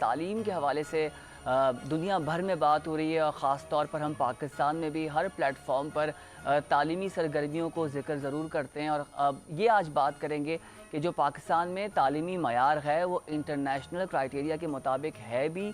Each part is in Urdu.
تعلیم کے حوالے سے دنیا بھر میں بات ہو رہی ہے، اور خاص طور پر ہم پاکستان میں بھی ہر پلیٹ فارم پر تعلیمی سرگرمیوں کو ذکر ضرور کرتے ہیں، اور یہ آج بات کریں گے کہ جو پاکستان میں تعلیمی معیار ہے وہ انٹرنیشنل کرائیٹیریا کے مطابق ہے بھی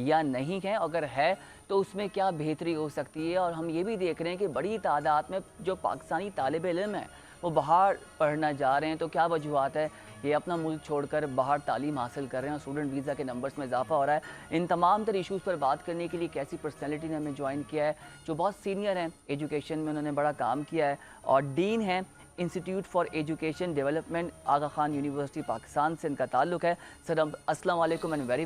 یا نہیں ہے، اگر ہے تو اس میں کیا بہتری ہو سکتی ہے۔ اور ہم یہ بھی دیکھ رہے ہیں کہ بڑی تعداد میں جو پاکستانی طالب علم ہیں وہ باہر پڑھنا جا رہے ہیں، تو کیا وجوہات ہے یہ اپنا ملک چھوڑ کر باہر تعلیم حاصل کر رہے ہیں، اور اسٹوڈنٹ ویزا کے نمبرز میں اضافہ ہو رہا ہے۔ ان تمام تر ایشوز پر بات کرنے کے لیے ایک ایسی پرسنالٹی نے ہمیں جوائن کیا ہے جو بہت سینئر ہیں ایجوکیشن میں، انہوں نے بڑا کام کیا ہے، اور ڈین ہیں institute for education development Aga Khan university Pakistan سے ان کا تعلق ہے۔ سر السلام علیکم and very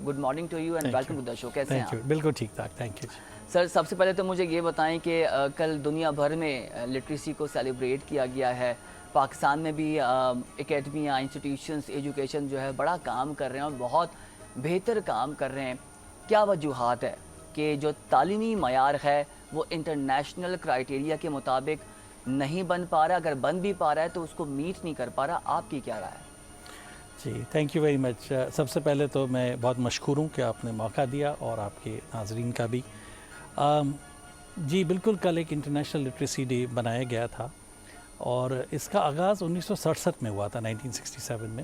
good morning to you and welcome to the show. کیسے ہیں آپ؟ بالکل ٹھیک ٹھاک، تھینک یو سر۔ سب سے پہلے تو مجھے یہ بتائیں کہ کل دنیا بھر میں لٹریسی کو سیلیبریٹ کیا گیا ہے، پاکستان میں بھی اکیڈمیاں، انسٹیٹیوشنز، ایجوکیشن جو ہے بڑا کام کر رہے ہیں اور بہت بہتر کام کر رہے ہیں۔ کیا وجوہات ہے کہ جو تعلیمی معیار ہے وہ انٹرنیشنل کرائیٹیریا کے مطابق نہیں بن پا رہا، اگر بن بھی پا رہا ہے تو اس کو میٹ نہیں کر پا رہا؟ آپ کی کیا رائے ہے؟ جی تھینک یو ویری مچ۔ سب سے پہلے تو میں بہت مشکور ہوں کہ آپ نے موقع دیا، اور آپ کے ناظرین کا بھی۔ جی بالکل، کل ایک انٹرنیشنل لٹریسی ڈے بنایا گیا تھا، اور اس کا آغاز 1967 میں ہوا تھا، 1967 میں۔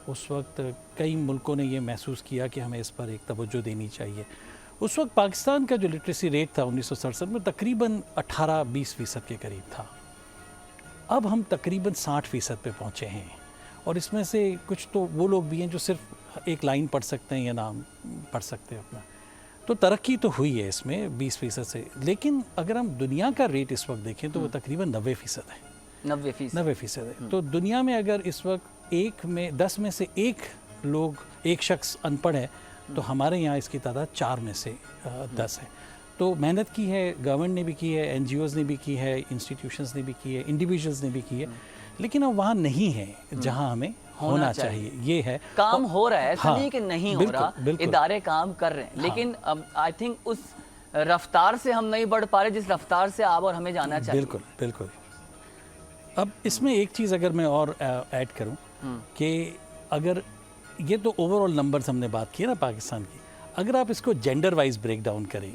اس وقت کئی ملکوں نے یہ محسوس کیا کہ ہمیں اس پر ایک توجہ دینی چاہیے۔ اس وقت پاکستان کا جو لٹریسی ریٹ تھا 1967 میں تقریباً 18-20% کے قریب تھا۔ اب ہم تقریباً 60% پہ پہنچے ہیں، اور اس میں سے کچھ تو وہ لوگ بھی ہیں جو صرف ایک لائن پڑھ سکتے ہیں یا نام پڑھ سکتے ہیں اپنا، تو ترقی تو ہوئی ہے اس میں 20% سے۔ لیکن اگر ہم دنیا کا ریٹ اس وقت دیکھیں تو وہ تقریباً 90% ہے۔ 90% ہے۔ تو دنیا میں اگر اس وقت 10 میں سے ایک شخص ان پڑھ ہے، تو ہمارے یہاں اس کی تعداد 4 میں سے 10 ہے۔ تو محنت کی ہے، گورنمنٹ نے بھی کی ہے، این جی اوز نے بھی کی ہے، انسٹیٹیوشنز نے بھی کی ہے، انڈیویجولز نے بھی کی ہے، لیکن اب وہاں نہیں ہے جہاں ہمیں ہونا چاہیے۔ یہ ہے کام ہو رہا ہے، ایسا نہیں کہ نہیں ہو رہا، ادارے کام کر رہے ہیں، لیکن آئی تھنک اس رفتار سے ہم نہیں بڑھ پا رہے جس رفتار سے آپ اور ہمیں جانا چاہیے۔ بالکل بالکل۔ اب اس میں ایک چیز اگر میں اور ایڈ کروں کہ اگر یہ تو اوور آل نمبرز ہم نے بات کی نا پاکستان کی، اگر آپ اس کو جینڈر وائز بریک ڈاؤن کریں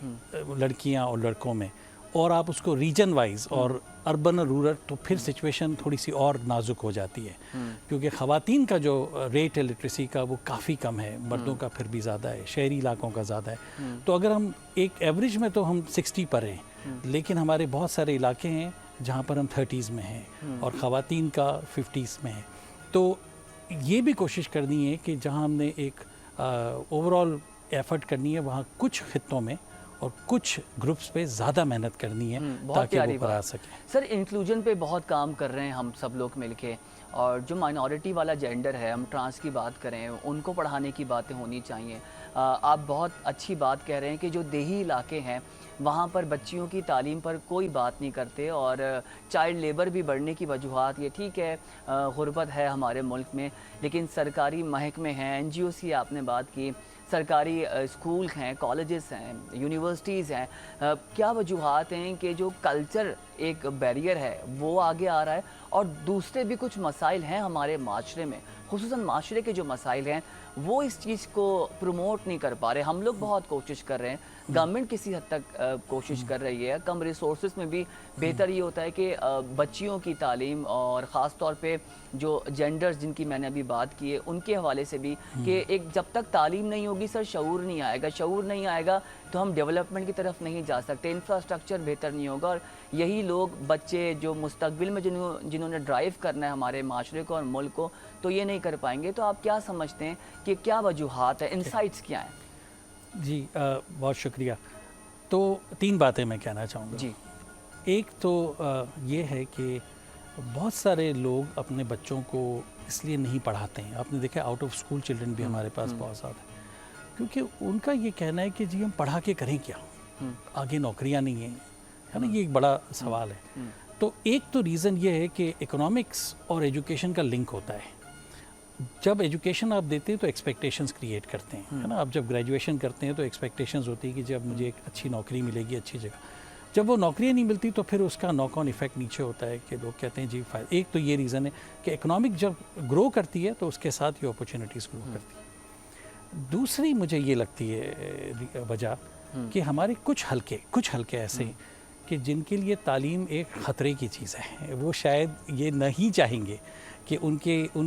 لڑکیاں اور لڑکوں میں، اور آپ اس کو ریجن وائز اور اربن اور رورل، تو پھر سچویشن تھوڑی سی اور نازک ہو جاتی ہے، کیونکہ خواتین کا جو ریٹ ہے لٹریسی کا وہ کافی کم ہے، مردوں کا پھر بھی زیادہ ہے، شہری علاقوں کا زیادہ ہے۔ تو اگر ہم ایک ایوریج میں تو ہم 60 پر ہیں، لیکن ہمارے بہت سارے علاقے ہیں جہاں پر ہم 30s میں ہیں، اور خواتین کا 50s میں ہے۔ تو یہ بھی کوشش کرنی ہے کہ جہاں ہم نے ایک اوور آل ایفرٹ کرنی ہے، وہاں کچھ خطوں میں اور کچھ گروپس پہ زیادہ محنت کرنی ہے تاکہ وہ پر آ سکیں۔ سر انکلوژن پہ بہت کام کر رہے ہیں ہم سب لوگ مل کے، اور جو مائنورٹی والا جینڈر ہے، ہم ٹرانس کی بات کریں، ان کو پڑھانے کی باتیں ہونی چاہیے۔ آپ بہت اچھی بات کہہ رہے ہیں کہ جو دیہی علاقے ہیں وہاں پر بچیوں کی تعلیم پر کوئی بات نہیں کرتے، اور چائلڈ لیبر بھی بڑھنے کی وجوہات یہ ٹھیک ہے، غربت ہے ہمارے ملک میں، لیکن سرکاری محکمے ہیں، این جی اوز کی آپ نے بات کی، سرکاری اسکول ہیں، کالجز ہیں، یونیورسٹیز ہیں، کیا وجوہات ہیں کہ جو کلچر ایک بیریئر ہے وہ آگے آ رہا ہے، اور دوسرے بھی کچھ مسائل ہیں ہمارے معاشرے میں، خصوصاً معاشرے کے جو مسائل ہیں وہ اس چیز کو پروموٹ نہیں کر پا رہے؟ ہم لوگ بہت کوشش کر رہے ہیں، گورنمنٹ کسی حد تک کوشش کر رہی ہے، کم ریسورسز میں بھی بہتر یہ ہوتا ہے کہ بچیوں کی تعلیم، اور خاص طور پہ جو جینڈرز جن کی میں نے ابھی بات کی ہے ان کے حوالے سے بھی، کہ ایک جب تک تعلیم نہیں ہوگی سر شعور نہیں آئے گا، شعور نہیں آئے گا تو ہم ڈیولپمنٹ کی طرف نہیں جا سکتے، انفراسٹرکچر بہتر نہیں ہوگا، اور یہی لوگ بچے جو مستقبل میں جنہوں نے ڈرائیو کرنا ہے ہمارے معاشرے کو اور ملک کو، تو یہ نہیں کر پائیں گے۔ تو آپ کیا سمجھتے ہیں کہ کیا وجوہات ہیں، انسائٹس کیا ہیں؟ جی بہت شکریہ۔ تو 3 باتیں میں کہنا چاہوں گا۔ جی ایک تو یہ ہے کہ بہت سارے لوگ اپنے بچوں کو اس لیے نہیں پڑھاتے ہیں، آپ نے دیکھا آؤٹ آف اسکول چلڈرن بھی ہمارے پاس بہت زیادہ ہیں، کیونکہ ان کا یہ کہنا ہے کہ جی ہم پڑھا کے کریں کیا، آگے نوکریاں نہیں ہیں، ہے نا، یہ ایک بڑا سوال ہے۔ تو ایک تو ریزن یہ ہے کہ اکنامکس اور ایجوکیشن کا لنک ہوتا ہے۔ جب ایجوکیشن آپ دیتے ہیں تو ایکسپیکٹیشنز کریٹ کرتے ہیں، ہے نا، آپ جب گریجویشن کرتے ہیں تو ایکسپیکٹیشنز ہوتی ہے کہ جب مجھے ایک اچھی نوکری ملے گی اچھی جگہ، جب وہ نوکریاں نہیں ملتی تو پھر اس کا ناک آن ایفیکٹ نیچے ہوتا ہے کہ لوگ کہتے ہیں جی ایک تو یہ ریزن ہے کہ اکنامک جب گرو کرتی ہے تو اس کے ساتھ یہ اپرچونیٹیز گرو کرتی ہیں۔ دوسری مجھے یہ لگتی ہے وجہ کہ ہمارے کچھ حلقے ایسے ہیں کہ جن کے لیے تعلیم ایک خطرے کی چیز ہے. وہ شاید یہ نہیں چاہیں گے کہ ان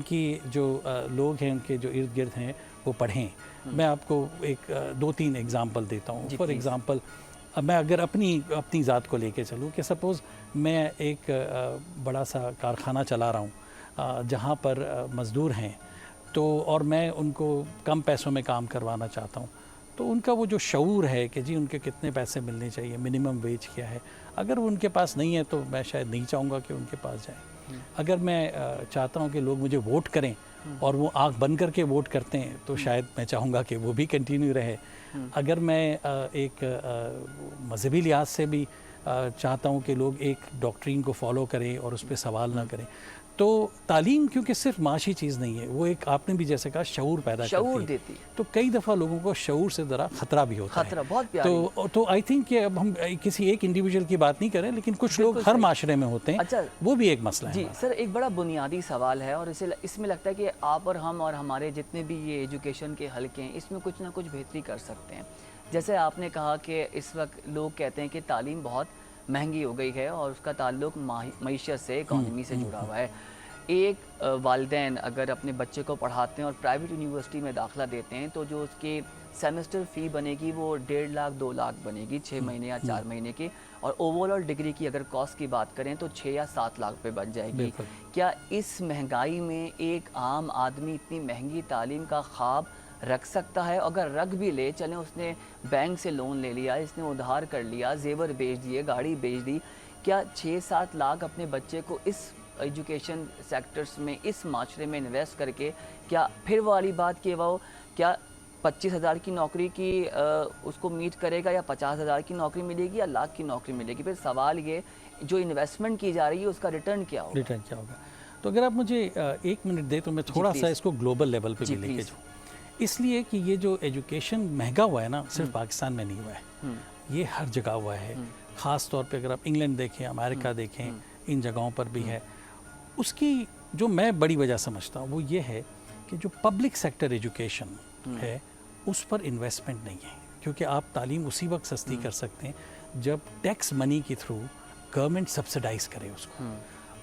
کی جو لوگ ہیں ان کے جو ارد گرد ہیں وہ پڑھیں. میں آپ کو ایک 2-3 ایگزامپل دیتا ہوں. فار ایگزامپل میں اگر اپنی ذات کو لے کے چلوں کہ سپوز میں ایک بڑا سا کارخانہ چلا رہا ہوں جہاں پر مزدور ہیں تو اور میں ان کو کم پیسوں میں کام کروانا چاہتا ہوں, تو ان کا وہ جو شعور ہے کہ جی ان کے کتنے پیسے ملنے چاہیے, منیمم ویج کیا ہے, اگر وہ ان کے پاس نہیں ہے تو میں شاید نہیں چاہوں گا کہ ان کے پاس جائیں. اگر میں چاہتا ہوں کہ لوگ مجھے ووٹ کریں اور وہ آنکھ بند کر کے ووٹ کرتے ہیں تو شاید میں چاہوں گا کہ وہ بھی کنٹینیو رہے. اگر میں ایک مذہبی لحاظ سے بھی چاہتا ہوں کہ لوگ ایک ڈاکٹرین کو فالو کریں اور اس پہ سوال نہ کریں, تو تعلیم کیونکہ صرف معاشی چیز نہیں ہے, وہ ایک آپ نے بھی جیسے کہا شعور پیدا کرتی ہے, تو کئی دفعہ لوگوں کو شعور سے ذرا خطرہ بھی ہوتا ہے. بہت تو آئی تھنک کہ اب ہم کسی ایک انڈیویجول کی بات نہیں کریں, لیکن کچھ لوگ ہر معاشرے میں ہوتے ہیں, وہ بھی ایک مسئلہ ہے. جی سر, ایک بڑا بنیادی سوال ہے اور اس میں لگتا ہے کہ آپ اور ہم اور ہمارے جتنے بھی یہ ایجوکیشن کے حلقے ہیں اس میں کچھ نہ کچھ بہتری کر سکتے ہیں. جیسے آپ نے کہا کہ اس وقت لوگ کہتے ہیں کہ تعلیم بہت مہنگی ہو گئی ہے اور اس کا تعلق معیشت سے, اکانومی سے جڑا ہوا ہے. ایک والدین اگر اپنے بچے کو پڑھاتے ہیں اور پرائیویٹ یونیورسٹی میں داخلہ دیتے ہیں تو جو اس کی سیمسٹر فی بنے گی وہ 1.5 لاکھ 2 لاکھ بنے گی 6 مہینے یا 4 مہینے کی, اور اوور آل ڈگری کی اگر کاسٹ کی بات کریں تو 6 یا 7 لاکھ پہ بن جائے گی. کیا اس مہنگائی میں ایک عام آدمی اتنی مہنگی تعلیم کا خواب رکھ سکتا ہے؟ اگر رکھ بھی لے, چلیں اس نے بینک سے لون لے لیا, اس نے ادھار کر لیا, زیور بیچ دیے, گاڑی بیچ دی, کیا 6-7 لاکھ اپنے بچے کو اس ایجوکیشن سیکٹرز میں اس معاشرے میں انویسٹ کر کے, کیا پھر والی بات کہ وہ کیا 25,000 کی نوکری کی اس کو میٹ کرے گا یا 50,000 کی نوکری ملے گی یا لاکھ کی نوکری ملے گی؟ پھر سوال یہ جو انویسٹمنٹ کی جا رہی ہے اس کا ریٹرن کیا ہوگا؟ تو اگر آپ مجھے 1 منٹ دیں تو میں تھوڑا سا اس کو گلوبل لیول پہ بھی لے کے جاؤں. اس لیے کہ یہ جو ایجوکیشن مہنگا ہوا ہے نا, صرف پاکستان میں نہیں ہوا ہے, یہ ہر جگہ ہوا ہے. خاص طور پہ اگر آپ انگلینڈ دیکھیں, امریکہ دیکھیں, ان جگہوں پر بھی ہے. اس کی جو میں بڑی وجہ سمجھتا ہوں وہ یہ ہے کہ جو پبلک سیکٹر ایجوکیشن ہے اس پر انویسٹمنٹ نہیں ہے, کیونکہ آپ تعلیم اسی وقت سستی کر سکتے ہیں جب ٹیکس منی کے تھرو گورنمنٹ سبسڈائز کرے اس کو.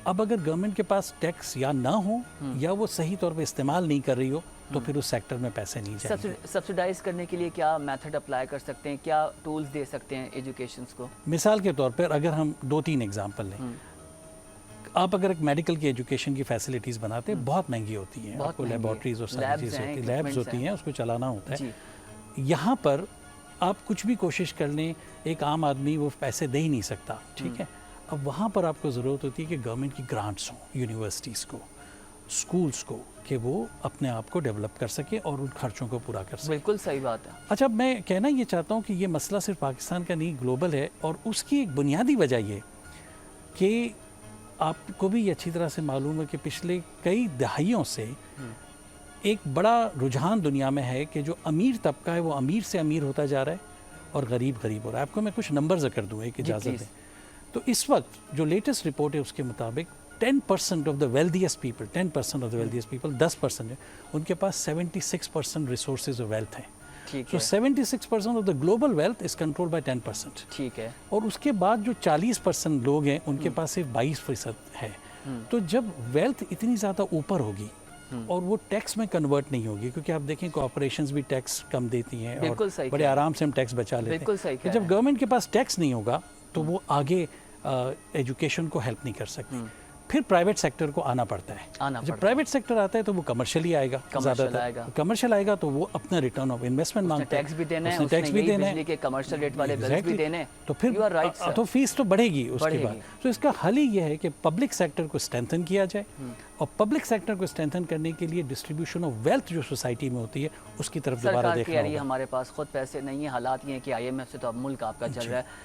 اب اگر گورنمنٹ کے پاس ٹیکس یا نہ ہو یا وہ صحیح طور پہ استعمال نہیں کر رہی ہو تو پھر اس سیکٹر میں پیسے نہیں جائیں گے. سبسڈائز کرنے کے لیے کیا میتھڈ اپلائی کر سکتے ہیں, کیا ٹولز دے سکتے ہیں ایجوکیشنز کو؟ مثال کے طور پر اگر ہم 2-3 ایگزامپل لیں, آپ اگر ایک میڈیکل کی ایجوکیشن کی فیسلٹیز بناتے ہیں, بہت مہنگی ہوتی ہیں, آپ کو لیبارٹریز اور ساری چیز ہوتی ہیں, لیبز ہوتی ہیں, اس کو چلانا ہوتا ہے. یہاں پر آپ کچھ بھی کوشش کر لیں, ایک عام آدمی وہ پیسے دے ہی نہیں سکتا, ٹھیک ہے. اب وہاں پر آپ کو ضرورت ہوتی ہے کہ گورنمنٹ کی گرانٹس ہوں, یونیورسٹیز کو, اسکولز کو, کہ وہ اپنے آپ کو ڈیولپ کر سکے اور ان خرچوں کو پورا کر سکے. بالکل صحیح بات ہے. اچھا, میں کہنا یہ چاہتا ہوں کہ یہ مسئلہ صرف پاکستان کا نہیں, گلوبل ہے, اور اس کی ایک بنیادی وجہ یہ کہ آپ کو بھی یہ اچھی طرح سے معلوم ہے کہ پچھلے کئی دہائیوں سے ایک بڑا رجحان دنیا میں ہے کہ جو امیر طبقہ ہے وہ امیر سے امیر ہوتا جا رہا ہے اور غریب غریب ہو رہا ہے. آپ کو میں کچھ نمبر ذکر دوں, ایک اجازت دیں. تو اس وقت جو لیٹسٹ رپورٹ ہے اس کے مطابق 10% of the wealthiest people, 10% of the wealthiest people, 10% ہے, ان کے پاس 76% ریسورسز آف ویلتھ ہیں. So 76% of the global wealth is controlled by 10%. ٹھیک ہے. اور اس کے بعد جو 40% لوگ ہیں ان کے پاس صرف 22% ہے. تو جب ویلتھ اتنی زیادہ اوپر ہوگی اور وہ ٹیکس میں کنورٹ نہیں ہوگی, کیونکہ آپ دیکھیں کارپوریشنز بھی ٹیکس کم دیتی ہیں اور بڑے آرام سے ہم ٹیکس بچا لیتے ہیں. جب گورنمنٹ کے پاس ٹیکس نہیں ہوگا تو وہ آگے ایجوکیشن کو ہیلپ نہیں کر سکتی. پھر پرائیویٹ سیکٹر کو آنا پڑتا ہے. جب پرائیویٹ سیکٹر آتا ہے تو وہ کمرشلی آئے گا, زیادہ تر کمرشل آئے گا, تو وہ اپنا ریٹرن آف انویسٹمنٹ مانگتا ہے, ٹیکس بھی دینا ہے, ٹیکس بھی دینا ہے, کمرشل ریٹ والے بلز بھی دینے, تو پھر تو فیس تو بڑھے گی اس کے بعد. تو اس کا حل ہی یہ ہے کہ پبلک سیکٹر کو اسٹرینتھن کیا جائے, اور پبلک سیکٹر کو اسٹرینتھن کرنے کے لیے ڈسٹریبیوشن آف ویلتھ جو سوسائٹی میں ہوتی ہے اس کی طرف دوبارہ دیکھنا ہوگا. ہمارے پاس خود پیسے نہیں ہیں, حالات یہ ہیں کہ IMF سے تو اب ملک آپ کا چل رہا ہے,